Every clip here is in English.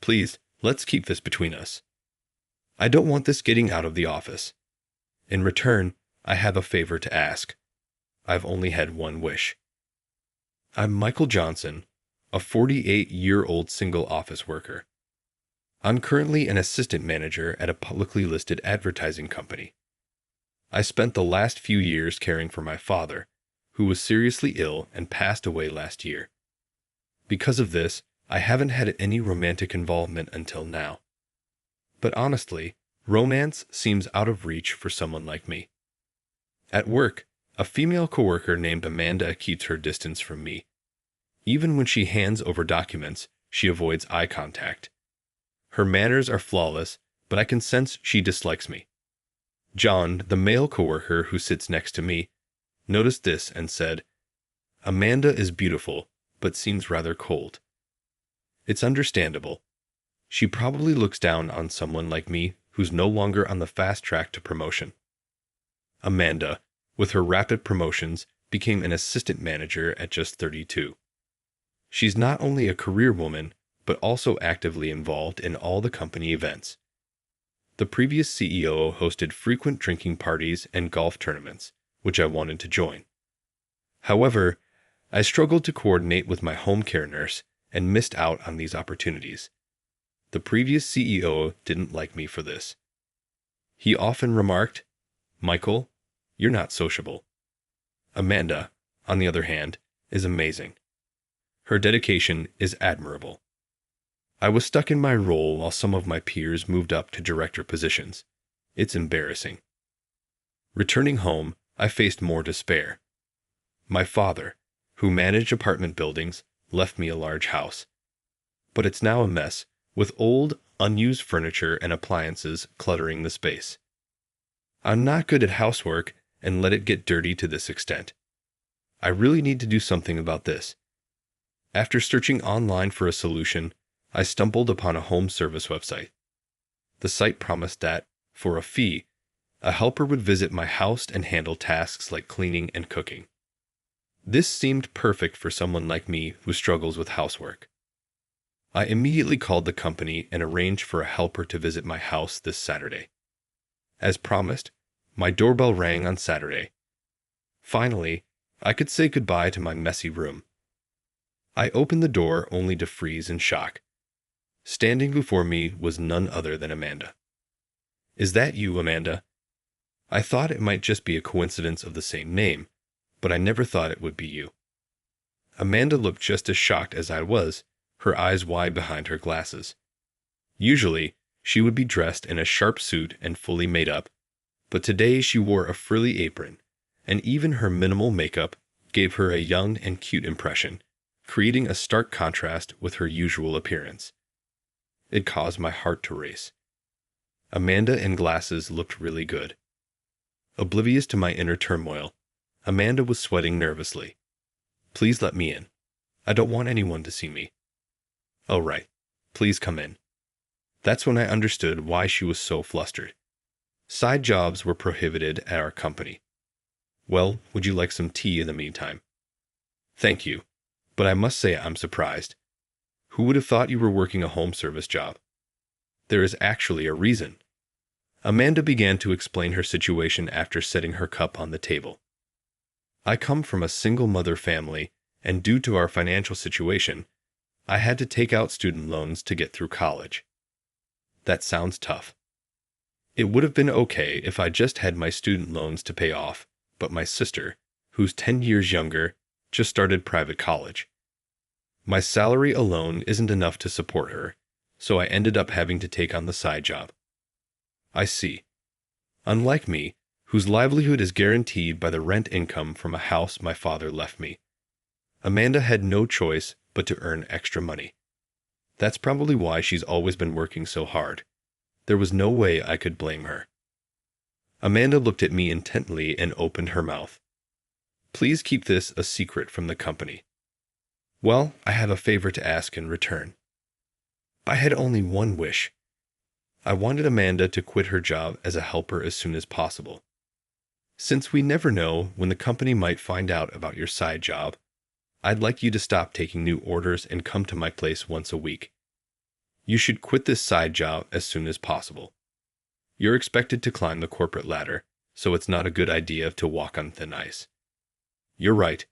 Please, let's keep this between us. I don't want this getting out of the office. In return, I have a favor to ask. I've only had one wish. I'm Michael Johnson, a 48-year-old single office worker. I'm currently an assistant manager at a publicly listed advertising company. I spent the last few years caring for my father, who was seriously ill and passed away last year. Because of this, I haven't had any romantic involvement until now. But honestly, romance seems out of reach for someone like me. At work, a female coworker named Amanda keeps her distance from me. Even when she hands over documents, she avoids eye contact. Her manners are flawless, but I can sense she dislikes me. John, the male coworker who sits next to me, noticed this and said, "Amanda is beautiful, but seems rather cold." It's understandable. She probably looks down on someone like me who's no longer on the fast track to promotion. Amanda, with her rapid promotions, became an assistant manager at just 32. She's not only a career woman, but also actively involved in all the company events. The previous CEO hosted frequent drinking parties and golf tournaments, which I wanted to join. However, I struggled to coordinate with my home care nurse and missed out on these opportunities. The previous CEO didn't like me for this. He often remarked, "Michael, you're not sociable." Amanda, on the other hand, is amazing. Her dedication is admirable. I was stuck in my role while some of my peers moved up to director positions. It's embarrassing. Returning home, I faced more despair. My father, who managed apartment buildings, left me a large house. But it's now a mess, with old, unused furniture and appliances cluttering the space. I'm not good at housework and let it get dirty to this extent. I really need to do something about this. After searching online for a solution, I stumbled upon a home service website. The site promised that, for a fee, a helper would visit my house and handle tasks like cleaning and cooking. This seemed perfect for someone like me who struggles with housework. I immediately called the company and arranged for a helper to visit my house this Saturday. As promised, my doorbell rang on Saturday. Finally, I could say goodbye to my messy room. I opened the door only to freeze in shock. Standing before me was none other than Amanda. "Is that you, Amanda?" I thought it might just be a coincidence of the same name, but I never thought it would be you. Amanda looked just as shocked as I was, her eyes wide behind her glasses. Usually, she would be dressed in a sharp suit and fully made up, but today she wore a frilly apron, and even her minimal makeup gave her a young and cute impression, creating a stark contrast with her usual appearance. It caused my heart to race. Amanda in glasses looked really good. Oblivious to my inner turmoil, Amanda was sweating nervously. "Please let me in. I don't want anyone to see me." "Oh, right. Please come in." That's when I understood why she was so flustered. Side jobs were prohibited at our company. "Well, would you like some tea in the meantime?" "Thank you, but I must say I'm surprised. Who would have thought you were working a home service job?" "There is actually a reason." Amanda began to explain her situation after setting her cup on the table. "I come from a single mother family, and due to our financial situation, I had to take out student loans to get through college." "That sounds tough." "It would have been okay if I just had my student loans to pay off, but my sister, who's 10 years younger, just started private college. My salary alone isn't enough to support her, so I ended up having to take on the side job." "I see. Unlike me, whose livelihood is guaranteed by the rent income from a house my father left me, Amanda had no choice but to earn extra money. That's probably why she's always been working so hard. There was no way I could blame her." Amanda looked at me intently and opened her mouth. "Please keep this a secret from the company." "Well, I have a favor to ask in return." I had only one wish. I wanted Amanda to quit her job as a helper as soon as possible. Since we never know when the company might find out about your side job, I'd like you to stop taking new orders and come to my place once a week. You should quit this side job as soon as possible. You're expected to climb the corporate ladder, so it's not a good idea to walk on thin ice. You're right.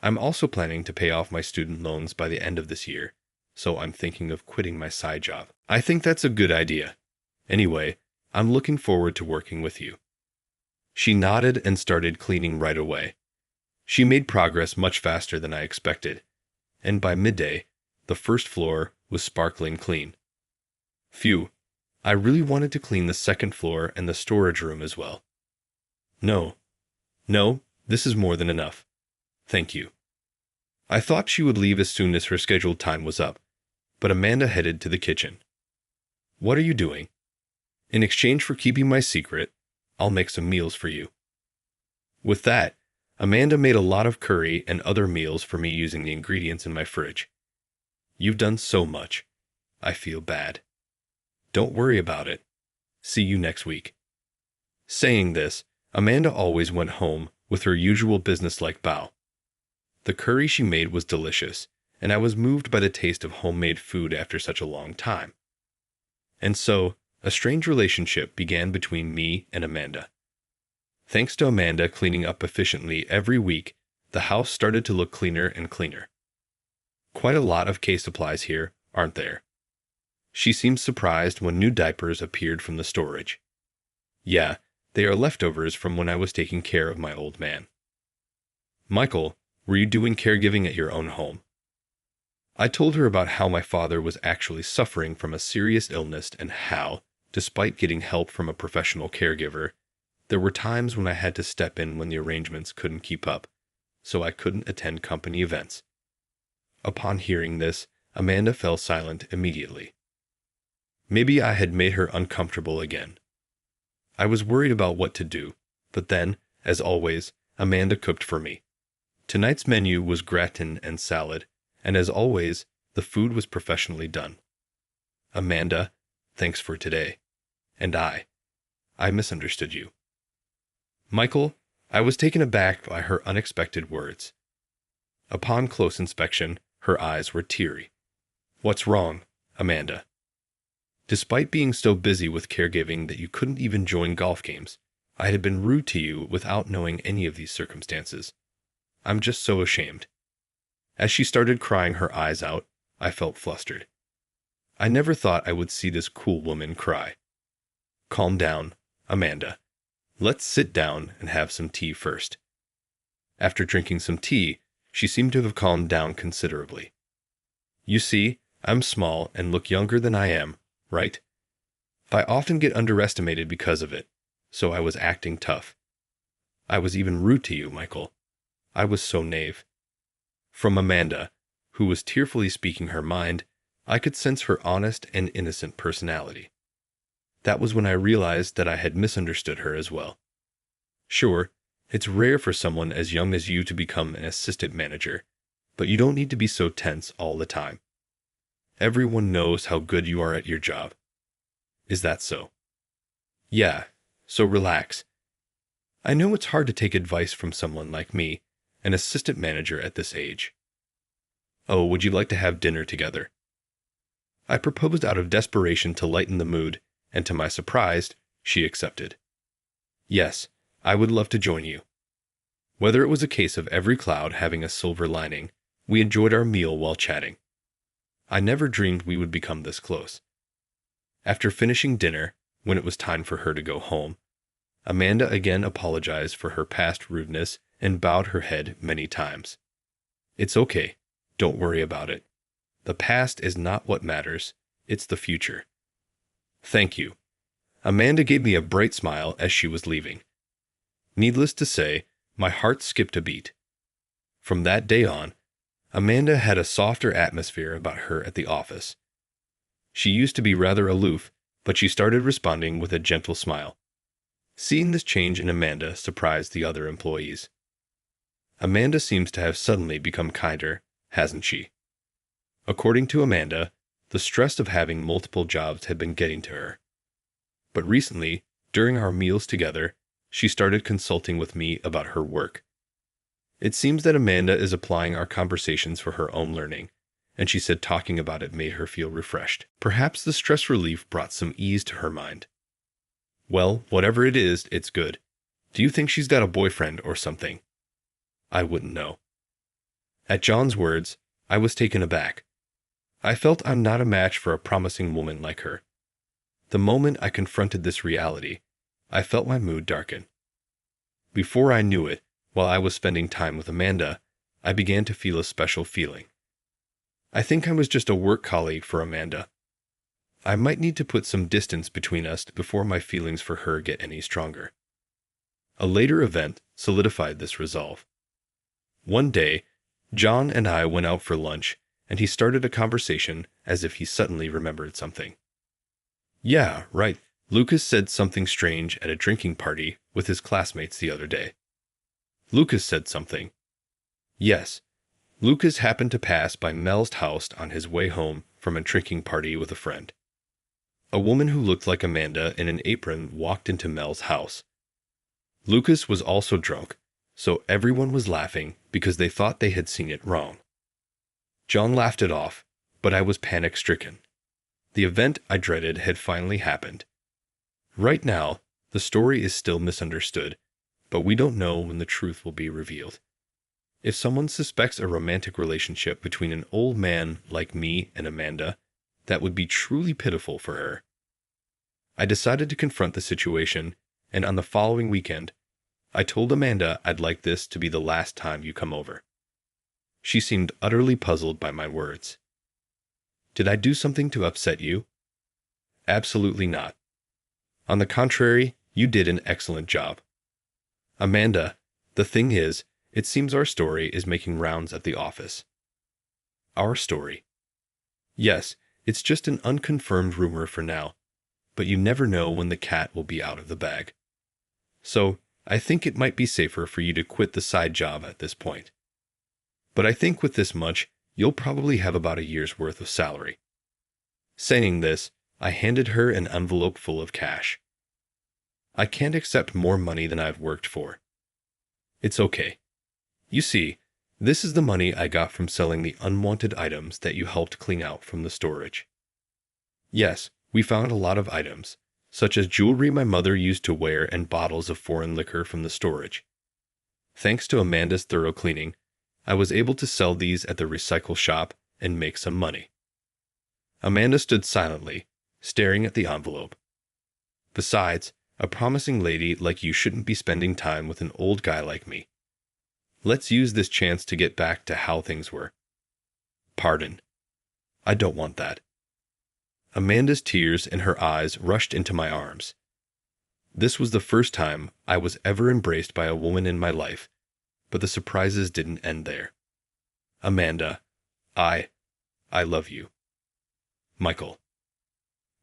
I'm also planning to pay off my student loans by the end of this year, so I'm thinking of quitting my side job. I think that's a good idea. Anyway, I'm looking forward to working with you. She nodded and started cleaning right away. She made progress much faster than I expected, and by midday, the first floor was sparkling clean. Phew, I really wanted to clean the second floor and the storage room as well. No, this is more than enough. Thank you. I thought she would leave as soon as her scheduled time was up, but Amanda headed to the kitchen. What are you doing? In exchange for keeping my secret, I'll make some meals for you. With that, Amanda made a lot of curry and other meals for me using the ingredients in my fridge. You've done so much. I feel bad. Don't worry about it. See you next week. Saying this, Amanda always went home with her usual businesslike bow. The curry she made was delicious, and I was moved by the taste of homemade food after such a long time. And so, a strange relationship began between me and Amanda. Thanks to Amanda cleaning up efficiently every week, the house started to look cleaner and cleaner. Quite a lot of case supplies here, aren't there? She seemed surprised when new diapers appeared from the storage. Yeah, they are leftovers from when I was taking care of my old man. Michael, were you doing caregiving at your own home? I told her about how my father was actually suffering from a serious illness and how, despite getting help from a professional caregiver, there were times when I had to step in when the arrangements couldn't keep up, so I couldn't attend company events. Upon hearing this, Amanda fell silent immediately. Maybe I had made her uncomfortable again. I was worried about what to do, but then, as always, Amanda cooked for me. Tonight's menu was gratin and salad, and as always, the food was professionally done. Amanda, thanks for today. And I misunderstood you. Michael, I was taken aback by her unexpected words. Upon close inspection, her eyes were teary. What's wrong, Amanda? Despite being so busy with caregiving that you couldn't even join golf games, I had been rude to you without knowing any of these circumstances. I'm just so ashamed. As she started crying her eyes out, I felt flustered. I never thought I would see this cool woman cry. Calm down, Amanda. Let's sit down and have some tea first. After drinking some tea, she seemed to have calmed down considerably. You see, I'm small and look younger than I am, right? I often get underestimated because of it, so I was acting tough. I was even rude to you, Michael. I was so naive. From Amanda, who was tearfully speaking her mind, I could sense her honest and innocent personality. That was when I realized that I had misunderstood her as well. Sure, it's rare for someone as young as you to become an assistant manager, but you don't need to be so tense all the time. Everyone knows how good you are at your job. Is that so? Yeah, so relax. I know it's hard to take advice from someone like me, an assistant manager at this age. Oh, would you like to have dinner together? I proposed out of desperation to lighten the mood, and to my surprise, she accepted. Yes, I would love to join you. Whether it was a case of every cloud having a silver lining, we enjoyed our meal while chatting. I never dreamed we would become this close. After finishing dinner, when it was time for her to go home, Amanda again apologized for her past rudeness and bowed her head many times. It's okay. Don't worry about it. The past is not what matters. It's the future. Thank you. Amanda gave me a bright smile as she was leaving. Needless to say, my heart skipped a beat. From that day on, Amanda had a softer atmosphere about her at the office. She used to be rather aloof, but she started responding with a gentle smile. Seeing this change in Amanda surprised the other employees. Amanda seems to have suddenly become kinder, hasn't she? According to Amanda, the stress of having multiple jobs had been getting to her. But recently, during our meals together, she started consulting with me about her work. It seems that Amanda is applying our conversations for her own learning, and she said talking about it made her feel refreshed. Perhaps the stress relief brought some ease to her mind. Well, whatever it is, it's good. Do you think she's got a boyfriend or something? I wouldn't know. At John's words, I was taken aback. I felt I'm not a match for a promising woman like her. The moment I confronted this reality, I felt my mood darken. Before I knew it, while I was spending time with Amanda, I began to feel a special feeling. I think I was just a work colleague for Amanda. I might need to put some distance between us before my feelings for her get any stronger. A later event solidified this resolve. One day, John and I went out for lunch, and he started a conversation as if he suddenly remembered something. Yeah, right. Lucas said something strange at a drinking party with his classmates the other day. Lucas said something. Yes, Lucas happened to pass by Mel's house on his way home from a drinking party with a friend. A woman who looked like Amanda in an apron walked into Mel's house. Lucas was also drunk, so everyone was laughing because they thought they had seen it wrong. John laughed it off, but I was panic-stricken. The event I dreaded had finally happened. Right now, the story is still misunderstood, but we don't know when the truth will be revealed. If someone suspects a romantic relationship between an old man like me and Amanda, that would be truly pitiful for her. I decided to confront the situation, and on the following weekend, I told Amanda I'd like this to be the last time you come over. She seemed utterly puzzled by my words. Did I do something to upset you? Absolutely not. On the contrary, you did an excellent job. Amanda, the thing is, it seems our story is making rounds at the office. Our story. Yes, it's just an unconfirmed rumor for now, but you never know when the cat will be out of the bag. So, I think it might be safer for you to quit the side job at this point. But I think with this much, you'll probably have about a year's worth of salary. Saying this, I handed her an envelope full of cash. I can't accept more money than I've worked for. It's okay. You see, this is the money I got from selling the unwanted items that you helped clean out from the storage. Yes, we found a lot of items, such as jewelry my mother used to wear and bottles of foreign liquor from the storage. Thanks to Amanda's thorough cleaning, I was able to sell these at the recycle shop and make some money. Amanda stood silently, staring at the envelope. Besides, a promising lady like you shouldn't be spending time with an old guy like me. Let's use this chance to get back to how things were. Pardon. I don't want that. Amanda's tears in her eyes rushed into my arms. This was the first time I was ever embraced by a woman in my life, but the surprises didn't end there. Amanda, I love you. Michael.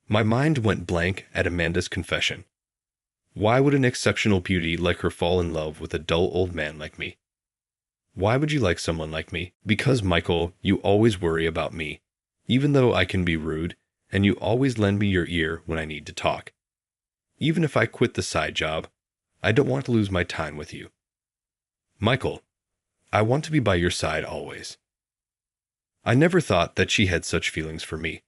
My mind went blank at Amanda's confession. Why would an exceptional beauty like her fall in love with a dull old man like me? Why would you like someone like me? Because, Michael, you always worry about me, even though I can be rude, and you always lend me your ear when I need to talk. Even if I quit the side job, I don't want to lose my time with you. Michael, I want to be by your side always. I never thought that she had such feelings for me.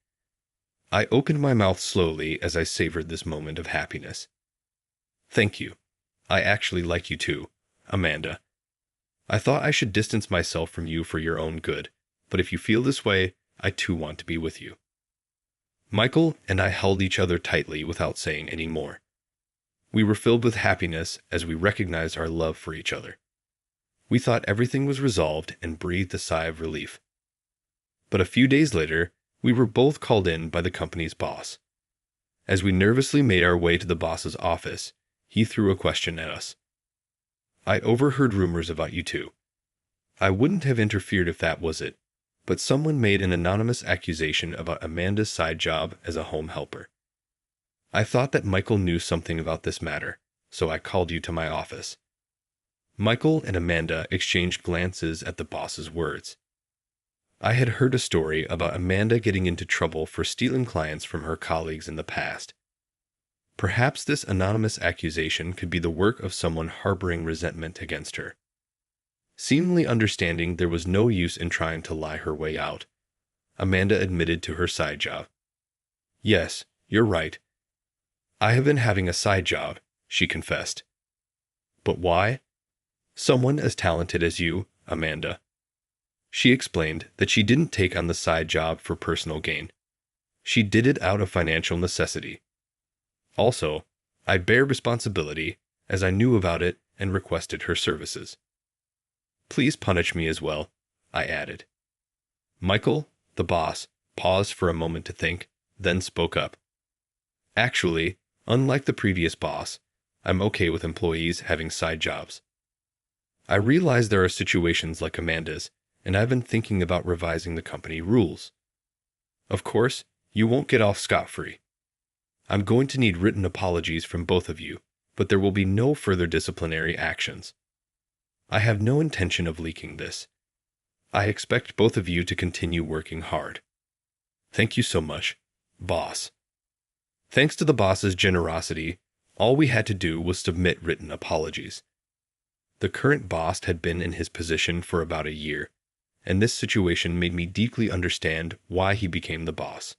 I opened my mouth slowly as I savored this moment of happiness. Thank you. I actually like you too, Amanda. I thought I should distance myself from you for your own good, but if you feel this way, I too want to be with you. Michael and I held each other tightly without saying any more. We were filled with happiness as we recognized our love for each other. We thought everything was resolved and breathed a sigh of relief. But a few days later, we were both called in by the company's boss. As we nervously made our way to the boss's office, he threw a question at us. I overheard rumors about you two. I wouldn't have interfered if that was it, but someone made an anonymous accusation about Amanda's side job as a home helper. I thought that Michael knew something about this matter, so I called you to my office. Michael and Amanda exchanged glances at the boss's words. I had heard a story about Amanda getting into trouble for stealing clients from her colleagues in the past. Perhaps this anonymous accusation could be the work of someone harboring resentment against her. Seemingly understanding there was no use in trying to lie her way out, Amanda admitted to her side job. Yes, you're right. I have been having a side job, she confessed. But why? Someone as talented as you, Amanda. She explained that she didn't take on the side job for personal gain. She did it out of financial necessity. Also, I bear responsibility, as I knew about it and requested her services. Please punish me as well, I added. Michael, the boss, paused for a moment to think, then spoke up. Actually, unlike the previous boss, I'm okay with employees having side jobs. I realize there are situations like Amanda's, and I've been thinking about revising the company rules. Of course, you won't get off scot-free. I'm going to need written apologies from both of you, but there will be no further disciplinary actions. I have no intention of leaking this. I expect both of you to continue working hard. Thank you so much, boss. Thanks to the boss's generosity, all we had to do was submit written apologies. The current boss had been in his position for about a year, and this situation made me deeply understand why he became the boss.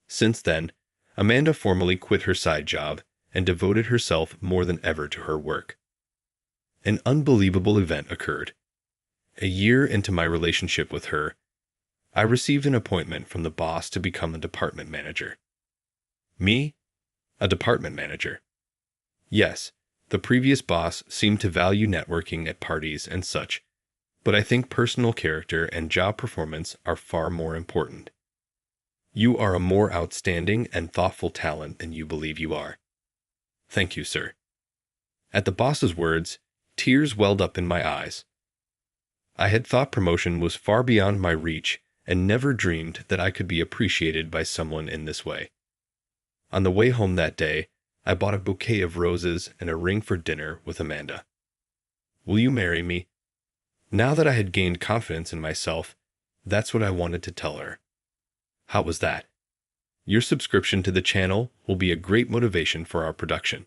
Since then, Amanda formally quit her side job and devoted herself more than ever to her work. An unbelievable event occurred. A year into my relationship with her, I received an appointment from the boss to become a department manager. Me? A department manager. Yes, the previous boss seemed to value networking at parties and such, but I think personal character and job performance are far more important. You are a more outstanding and thoughtful talent than you believe you are. Thank you, sir. At the boss's words, tears welled up in my eyes. I had thought promotion was far beyond my reach and never dreamed that I could be appreciated by someone in this way. On the way home that day, I bought a bouquet of roses and a ring for dinner with Amanda. Will you marry me? Now that I had gained confidence in myself, that's what I wanted to tell her. How was that? Your subscription to the channel will be a great motivation for our production.